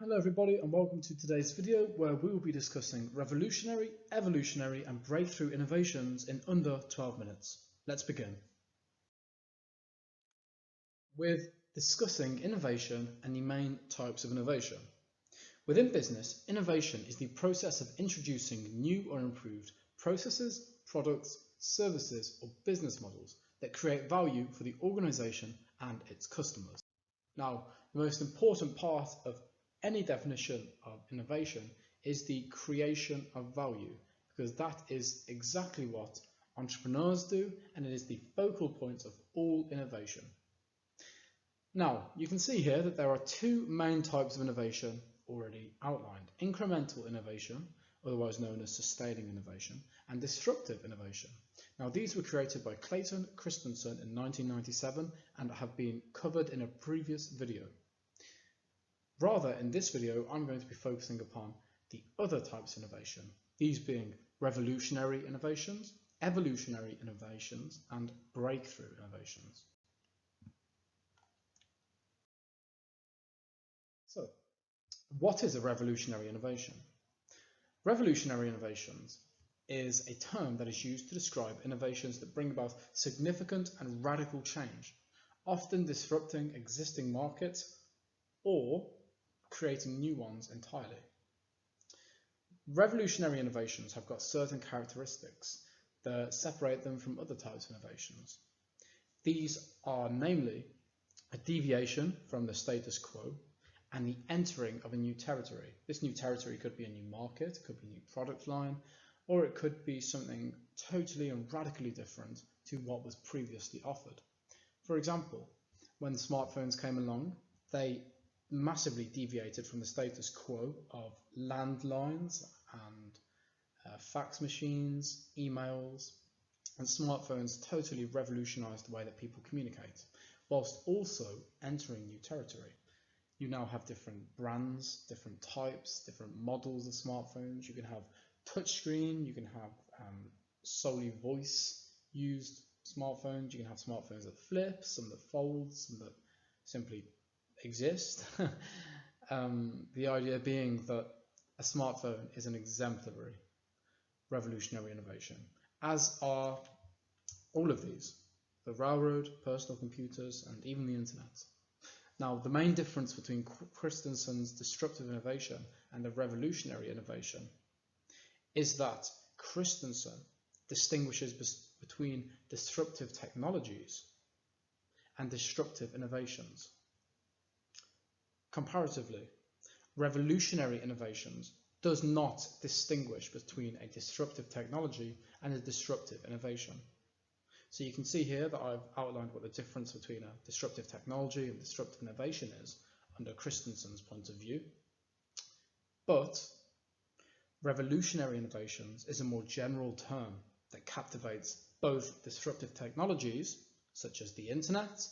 Hello everybody and welcome to today's video where we will be discussing revolutionary, evolutionary and breakthrough innovations in under 12 minutes. Let's begin with discussing innovation and the main types of innovation. Within business, innovation is the process of introducing new or improved processes, products, services or business models that create value for the organization and its customers. Now, the most important part of any definition of innovation is the creation of value, because that is exactly what entrepreneurs do and it is the focal point of all innovation. Now, you can see here that there are two main types of innovation already outlined: incremental innovation, otherwise known as sustaining innovation, and disruptive innovation. Now, these were created by Christensen in 1997 and have been covered in a previous video. Rather, in this video, I'm going to be focusing upon the other types of innovation, these being revolutionary innovations, evolutionary innovations, and breakthrough innovations. So, what is a revolutionary innovation? Revolutionary innovations is a term that is used to describe innovations that bring about significant and radical change, often disrupting existing markets or creating new ones entirely. Revolutionary innovations have got certain characteristics that separate them from other types of innovations. These are namely a deviation from the status quo and the entering of a new territory. This new territory could be a new market, it could be a new product line, or it could be something totally and radically different to what was previously offered. For example, when smartphones came along, they massively deviated from the status quo of landlines and fax machines, emails, and smartphones totally revolutionized the way that people communicate, whilst also entering new territory. You now have different brands, different types, different models of smartphones. You can have touchscreen, you can have solely voice used smartphones, you can have smartphones that flip, some that fold, some that simply exist. The idea being that a smartphone is an exemplary revolutionary innovation, as are all of these: the railroad, personal computers, and even the internet. Now, the main difference between Christensen's disruptive innovation and the revolutionary innovation is that Christensen distinguishes between disruptive technologies and disruptive innovations. Comparatively, revolutionary innovations does not distinguish between a disruptive technology and a disruptive innovation. So you can see here that I've outlined what the difference between a disruptive technology and disruptive innovation is under Christensen's point of view. But revolutionary innovations is a more general term that captivates both disruptive technologies, such as the internet,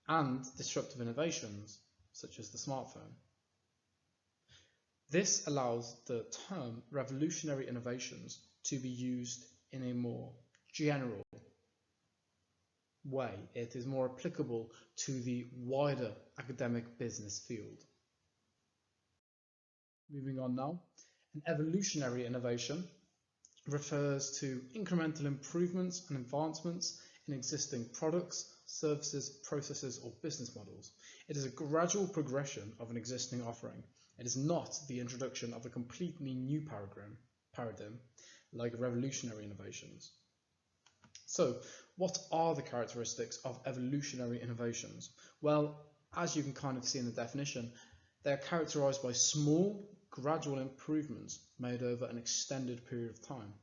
and disruptive innovations, such as the smartphone. This allows the term revolutionary innovations to be used in a more general way. It is more applicable to the wider academic business field. Moving on now, an evolutionary innovation refers to incremental improvements and advancements in existing products, services, processes, or business models. It is a gradual progression of an existing offering. It is not the introduction of a completely new paradigm like revolutionary innovations. So, what are the characteristics of evolutionary innovations? Well, as you can kind of see in the definition, they are characterized by small, gradual improvements made over an extended period of time.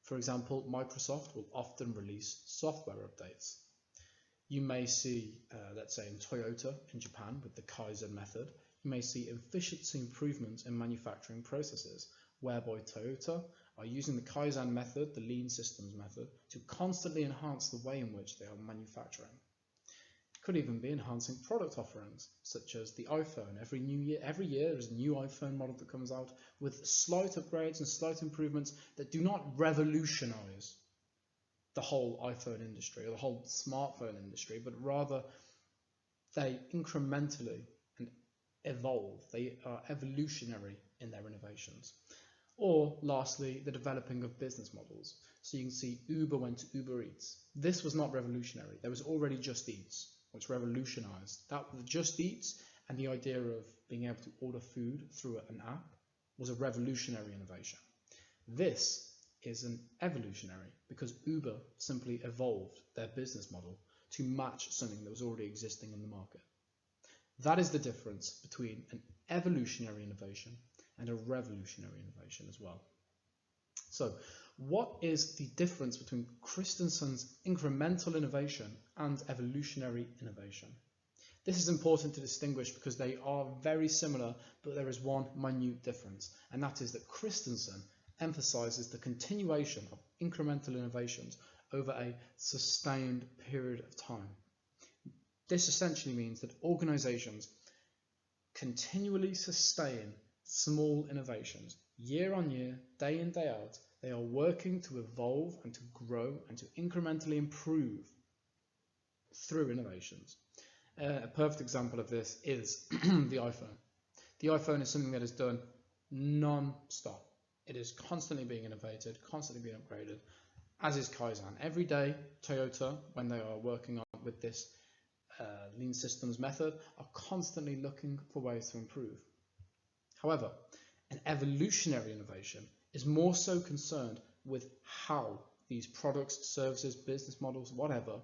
For example, Microsoft will often release software updates. You may see, let's say in Toyota in Japan with the Kaizen method, you may see efficiency improvements in manufacturing processes, whereby Toyota are using the Kaizen method, the lean systems method, to constantly enhance the way in which they are manufacturing. It could even be enhancing product offerings, such as the iPhone. Every year there's a new iPhone model that comes out with slight upgrades and slight improvements that do not revolutionize the whole iPhone industry or the whole smartphone industry, but rather they incrementally and evolve, they are evolutionary in their innovations. Or lastly, the developing of business models. So you can see Uber went to Uber Eats. This was not revolutionary. There was already Just Eats, which revolutionized. That was Just Eats, and the idea of being able to order food through an app was a revolutionary innovation. This is an evolutionary because Uber simply evolved their business model to match something that was already existing in the market. That is the difference between an evolutionary innovation and a revolutionary innovation as well. So, what is the difference between Christensen's incremental innovation and evolutionary innovation? This is important to distinguish because they are very similar, but there is one minute difference, and that is that Christensen emphasizes the continuation of incremental innovations over a sustained period of time. This essentially means that organizations continually sustain small innovations year on year, day in, day out. They are working to evolve and to grow and to incrementally improve through innovations. A perfect example of this is the iPhone. The iPhone is something that is done non-stop. It is constantly being innovated, constantly being upgraded, as is Kaizen. Every day, Toyota, when they are working on with this lean systems method, are constantly looking for ways to improve. However, an evolutionary innovation is more so concerned with how these products, services, business models, whatever,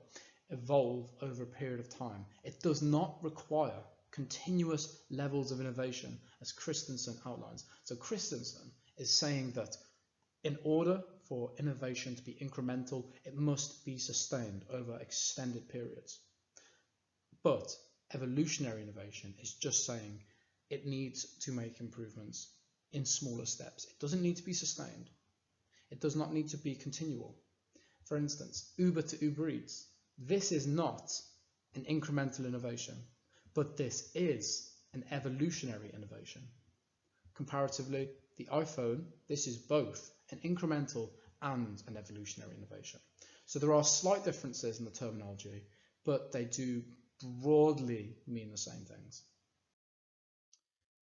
evolve over a period of time. It does not require continuous levels of innovation, as Christensen outlines. So Christensen is saying that in order for innovation to be incremental, it must be sustained over extended periods. But evolutionary innovation is just saying it needs to make improvements in smaller steps. It doesn't need to be sustained. It does not need to be continual. For instance, Uber to Uber Eats. This is not an incremental innovation, but this is an evolutionary innovation. Comparatively, the iPhone, this is both an incremental and an evolutionary innovation. So there are slight differences in the terminology, but they do broadly mean the same things.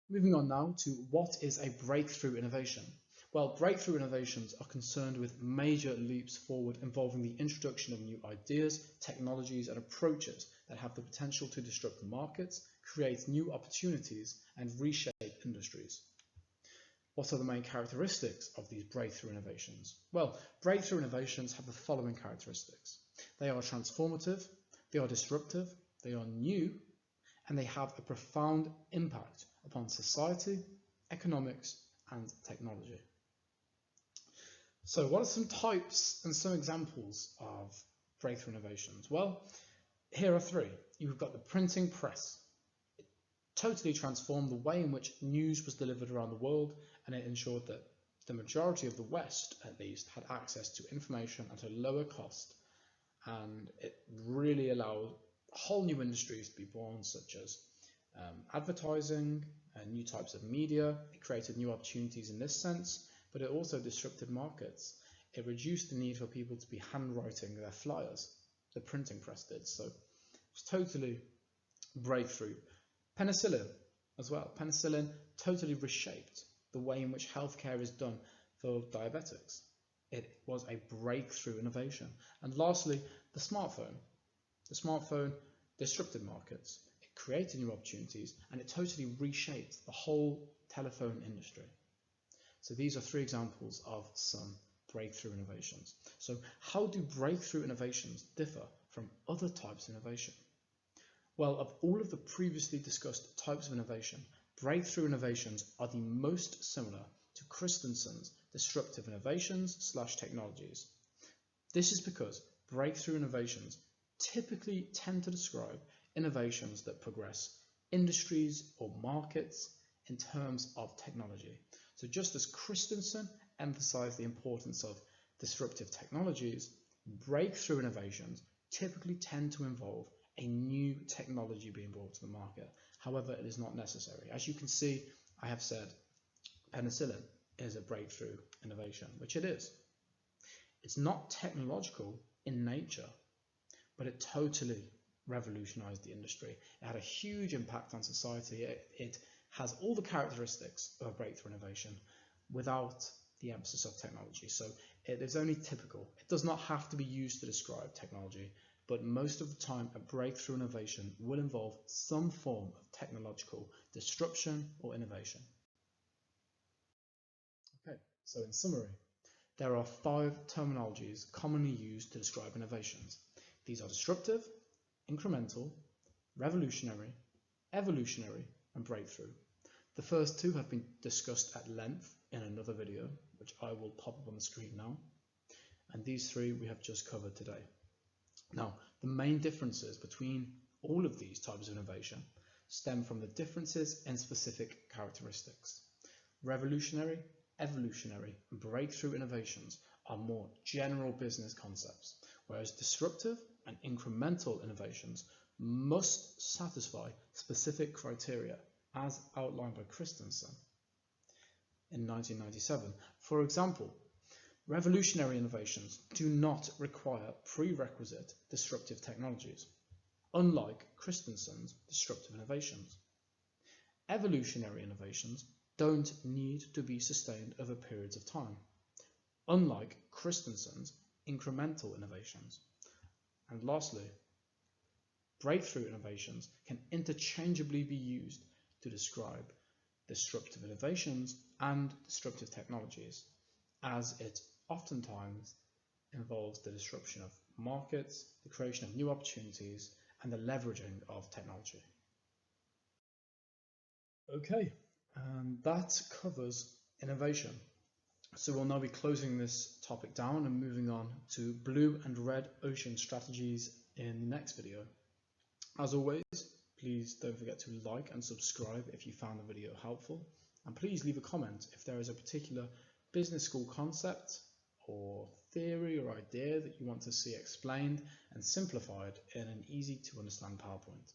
Moving on now to what is a breakthrough innovation. Well, breakthrough innovations are concerned with major leaps forward involving the introduction of new ideas, technologies, and approaches that have the potential to disrupt the markets, create new opportunities, and reshape industries. What are the main characteristics of these breakthrough innovations? Well, breakthrough innovations have the following characteristics. They are transformative, they are disruptive, they are new, and they have a profound impact upon society, economics, and technology. So what are some types and some examples of breakthrough innovations? Well, here are three. You've got the printing press. It totally transformed the way in which news was delivered around the world, and it ensured that the majority of the West, at least, had access to information at a lower cost, and it really allowed whole new industries to be born, such as advertising and new types of media. It created new opportunities in this sense, but it also disrupted markets. It reduced the need for people to be handwriting their flyers. The printing press did. So it was totally breakthrough. Penicillin as well. Penicillin totally reshaped the way in which healthcare is done for diabetics. It was a breakthrough innovation. And lastly, the smartphone. The smartphone disrupted markets. It created new opportunities, and it totally reshaped the whole telephone industry. So these are three examples of some breakthrough innovations. So how do breakthrough innovations differ from other types of innovation? Well, of all of the previously discussed types of innovation, breakthrough innovations are the most similar to Christensen's disruptive innovations / technologies. This is because breakthrough innovations typically tend to describe innovations that progress industries or markets in terms of technology. So just as Christensen emphasized the importance of disruptive technologies, breakthrough innovations typically tend to involve a new technology being brought to the market. However, it is not necessary. As you can see, I have said penicillin is a breakthrough innovation, which it is. It's not technological in nature, but it totally revolutionized the industry. It had a huge impact on society. It has all the characteristics of a breakthrough innovation without the emphasis of technology. So it is only typical. It does not have to be used to describe technology, but most of the time a breakthrough innovation will involve some form of technological disruption or innovation. Okay, so in summary, there are 5 terminologies commonly used to describe innovations. These are disruptive, incremental, revolutionary, evolutionary, and breakthrough. The first 2 have been discussed at length in another video, which I will pop up on the screen now. And these 3 we have just covered today. Now, the main differences between all of these types of innovation stem from the differences in specific characteristics. Revolutionary, evolutionary, and breakthrough innovations are more general business concepts, whereas disruptive and incremental innovations must satisfy specific criteria as outlined by Christensen in 1997. For example, revolutionary innovations do not require prerequisite disruptive technologies, unlike Christensen's disruptive innovations. Evolutionary innovations don't need to be sustained over periods of time, unlike Christensen's incremental innovations. And lastly, breakthrough innovations can interchangeably be used to describe disruptive innovations and disruptive technologies, as it oftentimes involves the disruption of markets, the creation of new opportunities, and the leveraging of technology. Okay, and that covers innovation. So we'll now be closing this topic down and moving on to blue and red ocean strategies in the next video. As always, please don't forget to like and subscribe if you found the video helpful, and please leave a comment if there is a particular business school concept or theory or idea that you want to see explained and simplified in an easy to understand PowerPoint.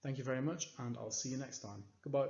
Thank you very much, and I'll see you next time. Goodbye.